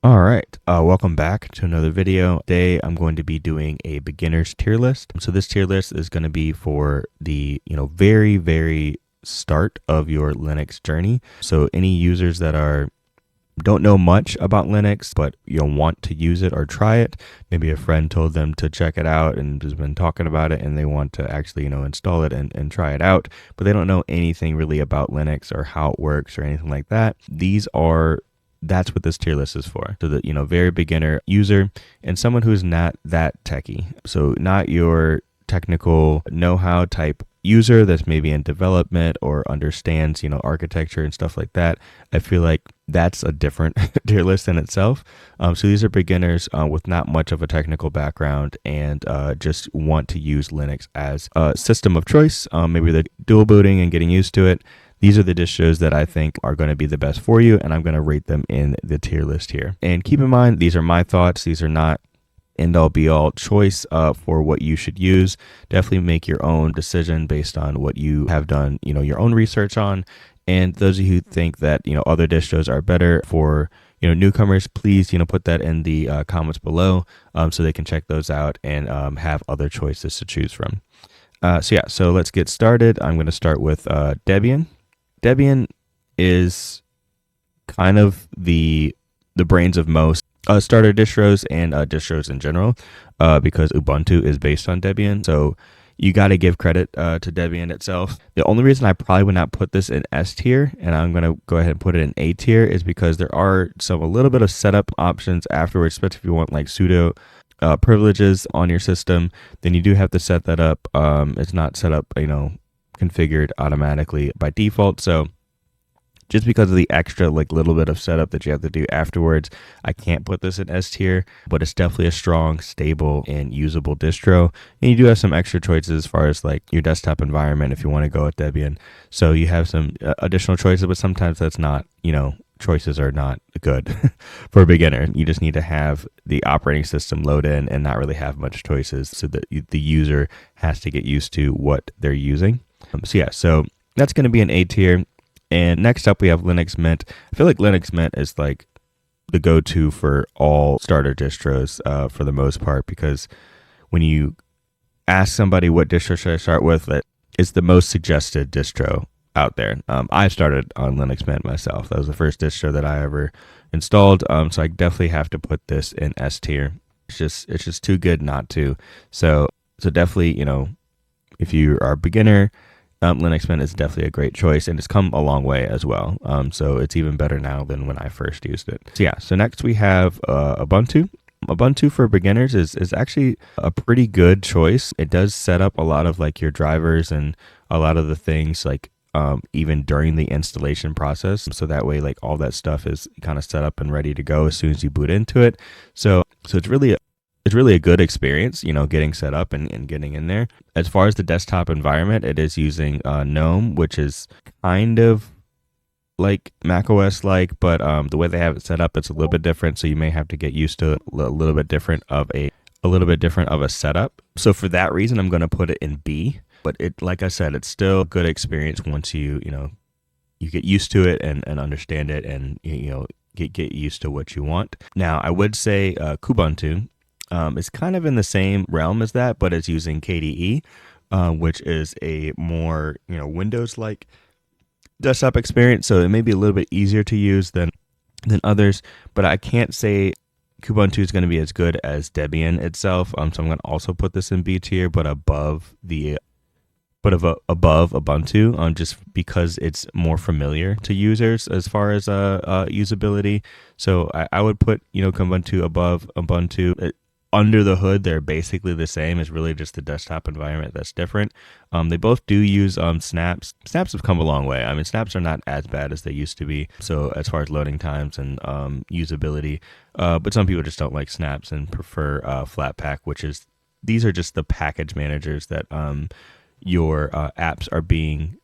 All right, welcome back to another video. Today I'm going to be doing a beginner's tier list. So this tier list is going to be for the very start of your Linux journey. So any users that don't know much about Linux, but want to use it or try it. Maybe a friend told them to check it out and has been talking about it, and they want to actually install it and try it out, but they don't know anything really about Linux or how it works or anything like that. That's what this tier list is for. So the very beginner user and someone who's not that techy. So not your technical know-how type user that's maybe in development or understands architecture and stuff like that. I feel like that's a different tier list in itself. So these are beginners with not much of a technical background and just want to use Linux as a system of choice. Maybe they're dual booting and getting used to it. These are the distros that I think are going to be the best for you, and I'm going to rate them in the tier list here. And keep in mind, these are my thoughts. These are not end-all be-all choice for what you should use. Definitely make your own decision based on what you have done, your own research on. And those of you who think that other distros are better for newcomers, please put that in the comments below so they can check those out and have other choices to choose from. So let's get started. I'm going to start with Debian. Debian is kind of the brains of most starter distros and distros in general because Ubuntu is based on Debian. So you got to give credit to Debian itself. The only reason I probably would not put this in S tier, and I'm going to go ahead and put it in A tier, is because there are a little bit of setup options afterwards, especially if you want like sudo privileges on your system. Then you do have to set that up. It's not set up, configured automatically by default. So just because of the extra little bit of setup that you have to do afterwards, I can't put this in S tier, but it's definitely a strong, stable, and usable distro. And you do have some extra choices as far as your desktop environment if you want to go with Debian. So you have some additional choices, but sometimes that's not, choices are not good for a beginner. You just need to have the operating system load in and not really have much choices so that the user has to get used to what they're using. So that's going to be an A tier. And next up, we have Linux Mint. I feel like Linux Mint is the go-to for all starter distros for the most part, because when you ask somebody what distro should I start with, it's the most suggested distro out there. I started on Linux Mint myself. That was the first distro that I ever installed. So I definitely have to put this in S tier. It's just too good not to. So definitely, if you are a beginner, Linux Mint is definitely a great choice, and it's come a long way as well. So it's even better now than when I first used it. So next we have Ubuntu. Ubuntu for beginners is actually a pretty good choice. It does set up a lot of your drivers and a lot of the things even during the installation process. So that way all that stuff is kind of set up and ready to go as soon as you boot into it. So it's really a good experience, getting set up and getting in there. As far as the desktop environment, it is using GNOME, which is kind of like macOS but the way they have it set up, it's a little bit different. So you may have to get used to a little bit different of a setup. So for that reason, I'm going to put it in B. But like I said, it's still a good experience once you get used to it and understand it and get used to what you want. Now, I would say Kubuntu. It's kind of in the same realm as that, but it's using KDE, which is a more Windows-like desktop experience. So it may be a little bit easier to use than others. But I can't say Kubuntu is going to be as good as Debian itself. So I'm going to also put this in B tier, but above Ubuntu, just because it's more familiar to users as far as usability. So I would put Kubuntu above Ubuntu. Under the hood, they're basically the same. It's really just the desktop environment that's different. They both do use snaps. Snaps have come a long way. I mean, snaps are not as bad as they used to be. So as far as loading times and usability, but some people just don't like snaps and prefer Flatpak, these are just the package managers that your apps are being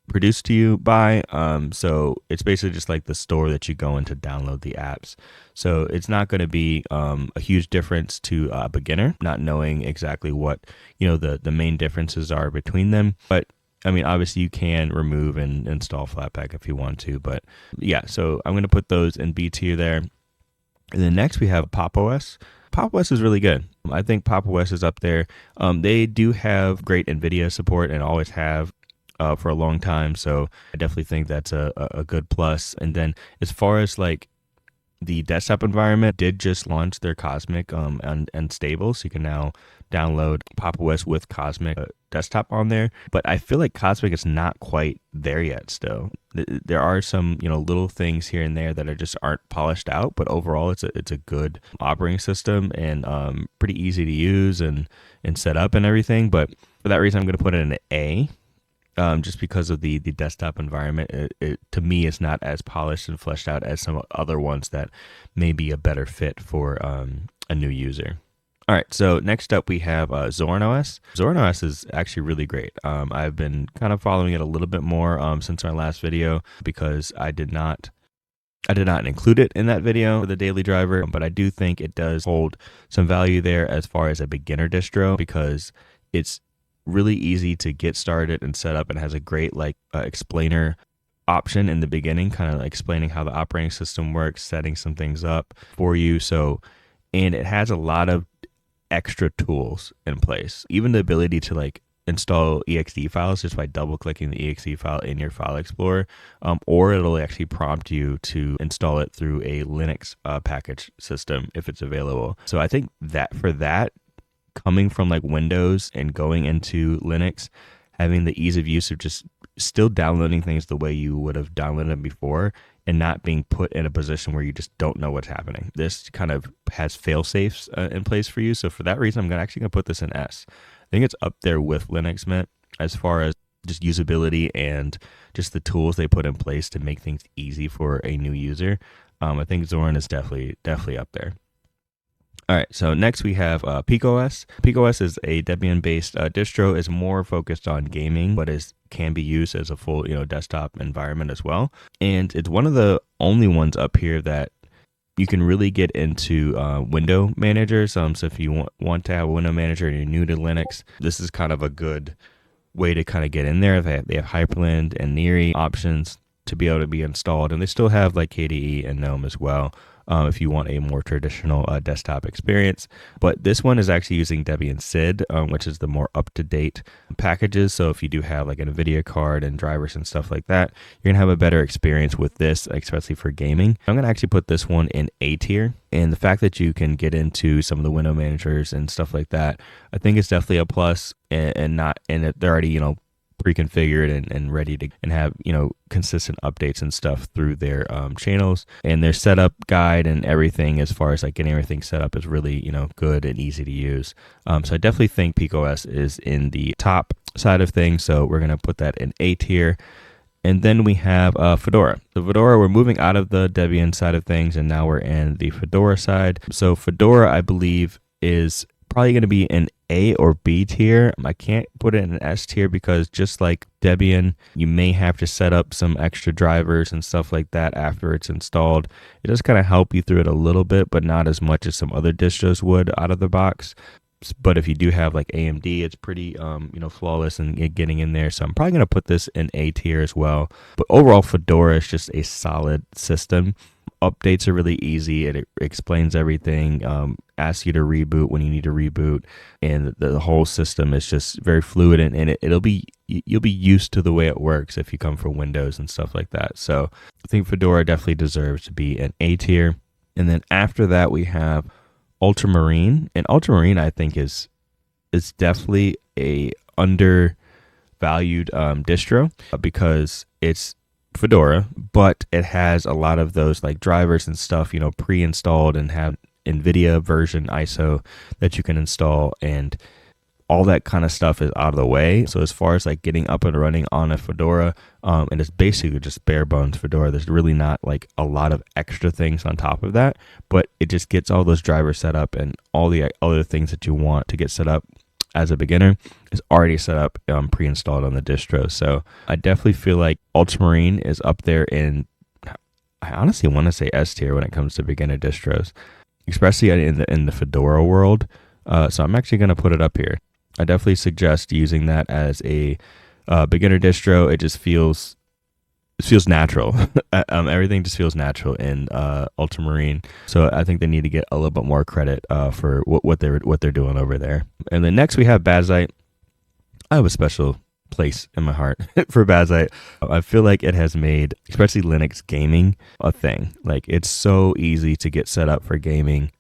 produced to you by. So it's basically just like the store that you go in to download the apps. So it's not going to be a huge difference to a beginner, not knowing exactly what the main differences are between them. But I mean, obviously you can remove and install Flatpak if you want to. But yeah, so I'm going to put those in B tier there. And then next we have Pop! OS. Pop! OS is really good. I think Pop! OS is up there. They do have great NVIDIA support and always have for a long time. So I definitely think that's a good plus. And then as far as like the desktop environment, did just launch their Cosmic and stable, so you can now download Pop! OS with Cosmic desktop on there. But I feel like Cosmic is not quite there yet still. There are some little things here and there that are just aren't polished out, but overall it's a good operating system and pretty easy to use and set up and everything. But for that reason, I'm going to put it in an A. Just because of the desktop environment, it to me is not as polished and fleshed out as some other ones that may be a better fit for a new user. All right, so next up we have Zorin OS. Zorin OS is actually really great. I've been kind of following it a little bit more since my last video because I did not include it in that video for the daily driver, but I do think it does hold some value there as far as a beginner distro because it's really easy to get started and set up and has a great explainer option in the beginning, kind of explaining how the operating system works, setting some things up for you. And it has a lot of extra tools in place, even the ability to install exe files just by double clicking the exe file in your file explorer, or it'll actually prompt you to install it through a Linux package system if it's available. So I think that for that, coming from Windows and going into Linux, having the ease of use of just still downloading things the way you would have downloaded them before and not being put in a position where you just don't know what's happening. This kind of has fail safes in place for you. So for that reason, I'm actually going to put this in S. I think it's up there with Linux Mint as far as just usability and just the tools they put in place to make things easy for a new user. I think Zorin is definitely up there. All right, so next we have PikaOS. PikaOS is a Debian-based distro. Is more focused on gaming, but can be used as a full desktop environment as well. And it's one of the only ones up here that you can really get into window managers. So if you want to have a window manager and you're new to Linux, this is kind of a good way to kind of get in there. They have Hyperland and Neri options to be able to be installed, and they still have KDE and GNOME as well. If you want a more traditional desktop experience. But this one is actually using Debian SID, which is the more up-to-date packages. So if you do have an NVIDIA card and drivers and stuff like that, you're going to have a better experience with this, especially for gaming. I'm going to actually put this one in A tier. And the fact that you can get into some of the window managers and stuff like that, I think it's definitely a plus and they're already, pre-configured and ready to and have consistent updates and stuff through their channels, and their setup guide and everything as far as getting everything set up is really good and easy to use. So I definitely think PikaOS is in the top side of things, so we're going to put that in A tier. And then we have Fedora. So Fedora, we're moving out of the Debian side of things and now we're in the Fedora side. So Fedora, I believe, is probably going to be an A or B tier. I can't put it in an S tier because just like Debian, you may have to set up some extra drivers and stuff like that after it's installed. It does kind of help you through it a little bit, but not as much as some other distros would out of the box. But if you do have AMD, it's pretty flawless and getting in there. So I'm probably going to put this in A tier as well. But overall, Fedora is just a solid system. Updates are really easy. It explains everything, asks you to reboot when you need to reboot, and the whole system is just very fluid, and you'll be used to the way it works if you come from Windows and stuff like that. So I think Fedora definitely deserves to be an A tier. And then after that we have Ultramarine, and Ultramarine I think is definitely a undervalued distro because it's Fedora, but it has a lot of those drivers and stuff pre-installed and have NVIDIA version ISO that you can install, and all that kind of stuff is out of the way. So as far as getting up and running on a Fedora, and it's basically just bare bones Fedora, there's really not a lot of extra things on top of that, but it just gets all those drivers set up and all the other things that you want to get set up as a beginner is already set up pre-installed on the distro. So I definitely feel like Ultramarine is up there in, I honestly want to say S tier when it comes to beginner distros, especially in the Fedora world. So I'm actually going to put it up here. I definitely suggest using that as a beginner distro. It just feels feels natural. Everything just feels natural in Ultramarine. So I think they need to get a little bit more credit for what they're doing over there. And then next we have Bazzite. I have a special place in my heart for Bazzite. I feel like it has made, especially Linux gaming, a thing. Like, it's so easy to get set up for gaming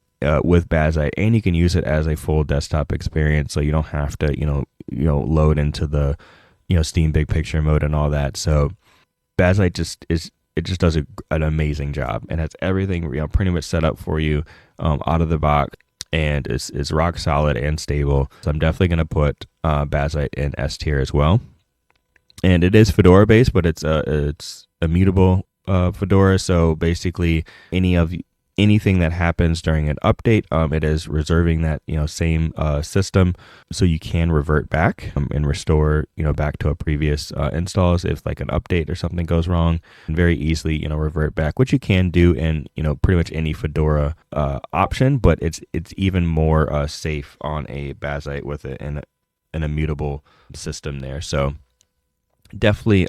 with Bazzite, and you can use it as a full desktop experience, so you don't have to, load into the, Steam Big Picture mode and all that. So Bazzite just does an amazing job and has everything, pretty much set up for you out of the box, and is rock solid and stable. So I'm definitely going to put Bazzite in S tier as well. And it is Fedora based, but it's immutable Fedora. So basically, anything that happens during an update, it is reserving that same system, so you can revert back and restore back to a previous installs if like an update or something goes wrong, and very easily revert back, which you can do in pretty much any Fedora option, but it's even more safe on a Bazzite with an immutable system there. So definitely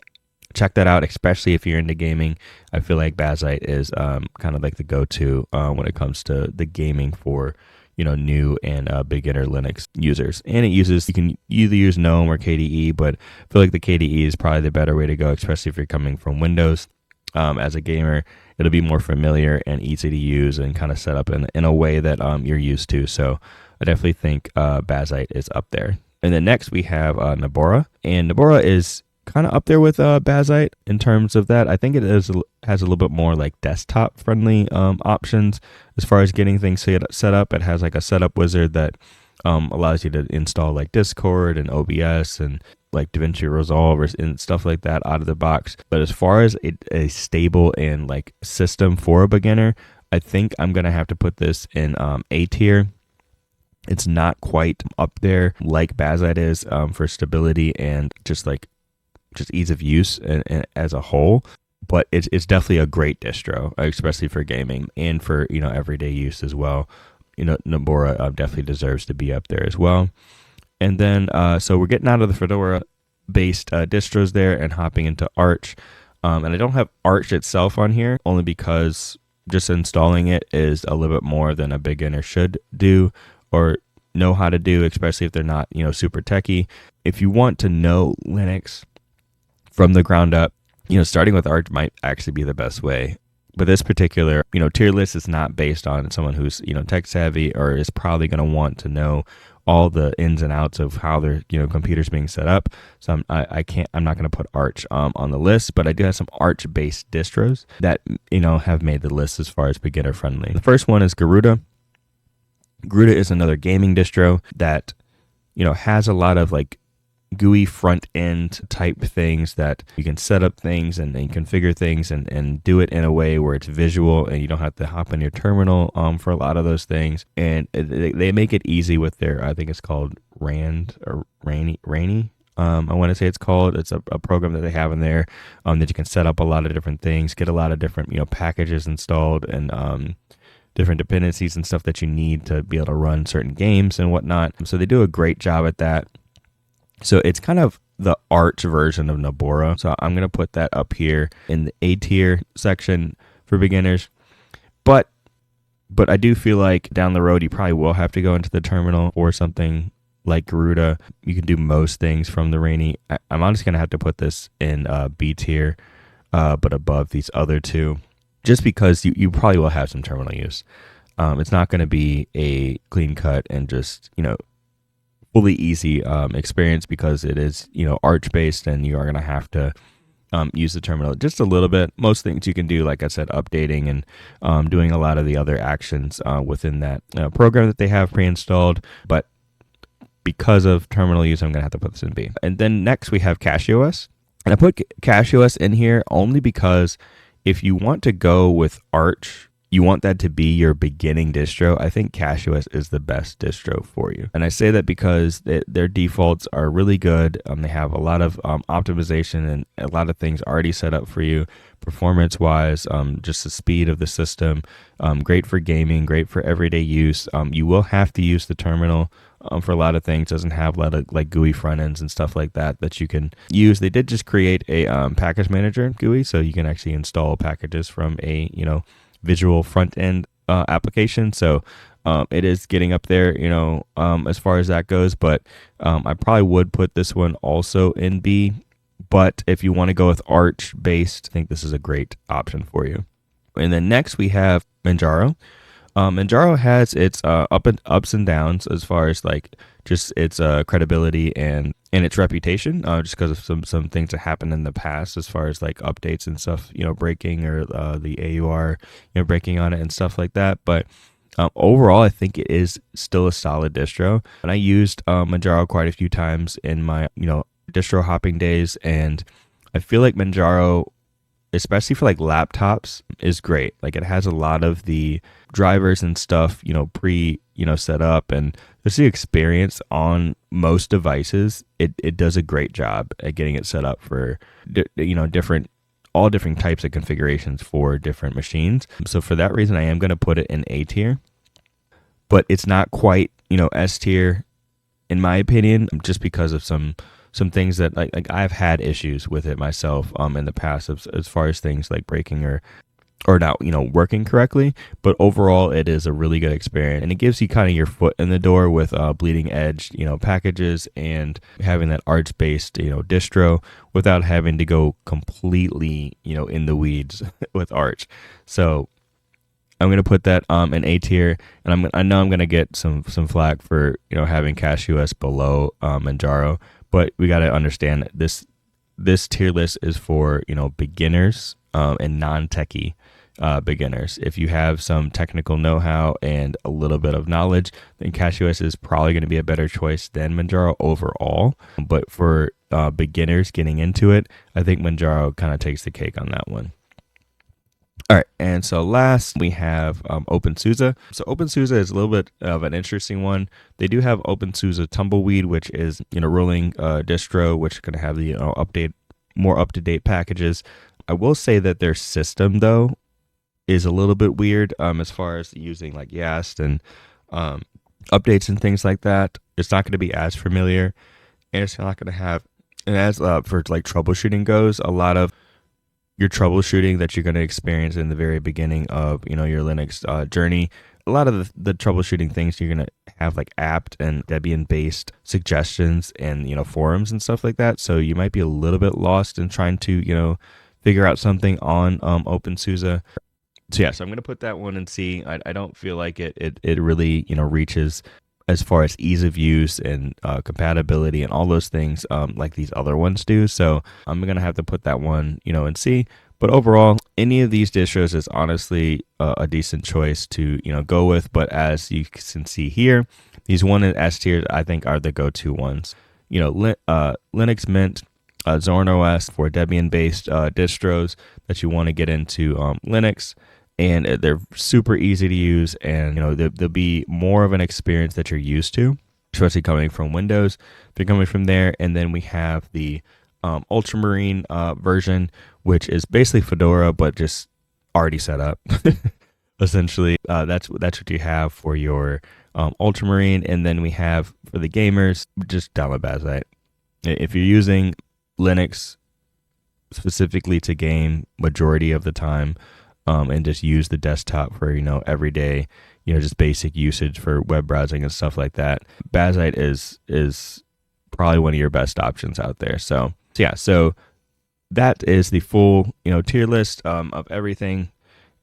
check that out, especially if you're into gaming. I feel like Bazzite is kind of like the go-to when it comes to the gaming for new and beginner Linux users. And you can either use GNOME or KDE, but I feel like the KDE is probably the better way to go, especially if you're coming from Windows. As a gamer, it'll be more familiar and easy to use and kind of set up in a way that you're used to. So I definitely think Bazzite is up there. And then next we have Nobara, and Nobara is kind of up there with Bazzite in terms of that. I think it has a little bit more like desktop friendly options as far as getting things set up. It has like a setup wizard that allows you to install like Discord and OBS and like DaVinci Resolve and stuff like that out of the box. But as far as a stable and like system for a beginner, I think I'm gonna have to put this in A tier. It's not quite up there like Bazzite is for stability and just ease of use and as a whole, but it's definitely a great distro, especially for gaming and for everyday use as well. Nobara definitely deserves to be up there as well. And then so we're getting out of the Fedora based distros there and hopping into Arch, and I don't have Arch itself on here only because just installing it is a little bit more than a beginner should do or know how to do, especially if they're not super techy. If you want to know Linux from the ground up, starting with Arch might actually be the best way. But this particular, tier list is not based on someone who's, tech savvy or is probably going to want to know all the ins and outs of how their, computer's being set up. So I'm not going to put Arch on the list, but I do have some Arch based distros that, have made the list as far as beginner friendly. The first one is Garuda. Garuda is another gaming distro that, has a lot of like GUI front end type things that you can set up things and configure things and do it in a way where it's visual and you don't have to hop in your terminal for a lot of those things. And they make it easy with their, I think it's called Rainy. I want to say it's called. It's a program that they have in there that you can set up a lot of different things, get a lot of different packages installed and different dependencies and stuff that you need to be able to run certain games and whatnot. So they do a great job at that. So it's kind of the Arch version of Nobara. So I'm going to put that up here in the A tier section for beginners. But I do feel like down the road, you probably will have to go into the terminal or something like Garuda. You can do most things from the Rainy. I'm honestly going to have to put this in B tier, but above these other two, just because you probably will have some terminal use. It's not going to be a clean cut and just, fully easy experience because it is, Arch based and you are going to have to use the terminal just a little bit. Most things you can do, like I said, updating and doing a lot of the other actions within that program that they have pre-installed. But because of terminal use, I'm going to have to put this in B. And then next we have Cachyos. And I put Cachyos in here only because if you want to go with Arch you want that to be your beginning distro, I think Cachyos is the best distro for you. And I say that because their defaults are really good. They have a lot of optimization and a lot of things already set up for you, performance-wise, just the speed of the system. Great for gaming, great for everyday use. You will have to use the terminal for a lot of things. Doesn't have a lot of like GUI front ends and stuff like that you can use. They did just create a package manager GUI, so you can actually install packages from a visual front end application. So it is getting up there, as far as that goes. But I probably would put this one also in B. But if you want to go with Arch based, I think this is a great option for you. And then next we have Manjaro. Manjaro has its ups and downs as far as like just its credibility and its reputation, just because of some things that happened in the past as far as like updates and stuff, breaking, or the AUR, breaking on it and stuff like that. But overall, I think it is still a solid distro. And I used Manjaro quite a few times in my distro hopping days, and I feel like Manjaro, especially for like laptops, is great. Like it has a lot of the drivers and stuff, pre set up, and just the experience on most devices. It does a great job at getting it set up for all different types of configurations for different machines. So for that reason, I am going to put it in A tier, but it's not quite S tier in my opinion, just because of some things that like I've had issues with it myself in the past as far as things like breaking or not working correctly. But overall, it is a really good experience, and it gives you kind of your foot in the door with bleeding edge packages, and having that Arch based distro without having to go completely in the weeds with Arch. So I'm gonna put that in A tier, and I know I'm gonna get some flack for having Cachyos below Manjaro. But we got to understand that this tier list is for beginners and non-techy beginners. If you have some technical know-how and a little bit of knowledge, then Cachyos is probably going to be a better choice than Manjaro overall. But for beginners getting into it, I think Manjaro kind of takes the cake on that one. All right, and so last we have OpenSUSE. So OpenSUSE is a little bit of an interesting one. They do have OpenSUSE Tumbleweed, which is rolling distro, which is going to have the more up-to-date packages. I will say that their system though is a little bit weird as far as using like YAST and updates and things like that. It's not going to be as familiar, and it's not going to have. And as for like troubleshooting goes, a lot of your troubleshooting that you're going to experience in the very beginning of your Linux journey, a lot of the troubleshooting things you're going to have like apt and Debian based suggestions and forums and stuff like that. So you might be a little bit lost in trying to figure out something on OpenSUSE. So yeah, so I'm going to put that one in C. I don't feel like it really reaches as far as ease of use and compatibility and all those things like these other ones do. So I'm going to have to put that one, in C. But overall, any of these distros is honestly a decent choice to, go with. But as you can see here, these one in S tier, I think, are the go-to ones. Linux Mint, Zorin OS for Debian-based distros that you want to get into Linux. And they're super easy to use, and they'll be more of an experience that you're used to, especially coming from Windows. They're coming from there, and then we have the Ultramarine version, which is basically Fedora but just already set up. Essentially, that's what you have for your Ultramarine, and then we have for the gamers just download Bazzite. If you're using Linux specifically to game majority of the time, and just use the desktop for everyday just basic usage for web browsing and stuff like that, Bazzite is probably one of your best options out there. So yeah, so that is the full tier list of everything.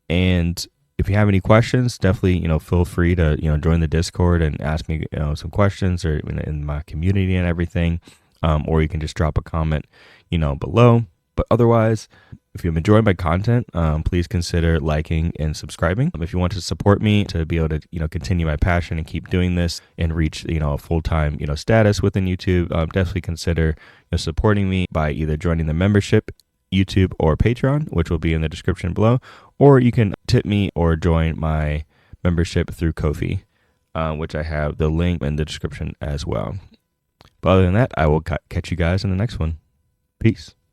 And if you have any questions, definitely feel free to join the Discord and ask me some questions, or in my community and everything, or you can just drop a comment below. But otherwise, if you've enjoyed my content, please consider liking and subscribing. If you want to support me to be able to continue my passion and keep doing this and reach a full-time status within YouTube, definitely consider supporting me by either joining the membership YouTube or Patreon, which will be in the description below, or you can tip me or join my membership through Kofi, which I have the link in the description as well. But other than that, I will catch you guys in the next one. Peace.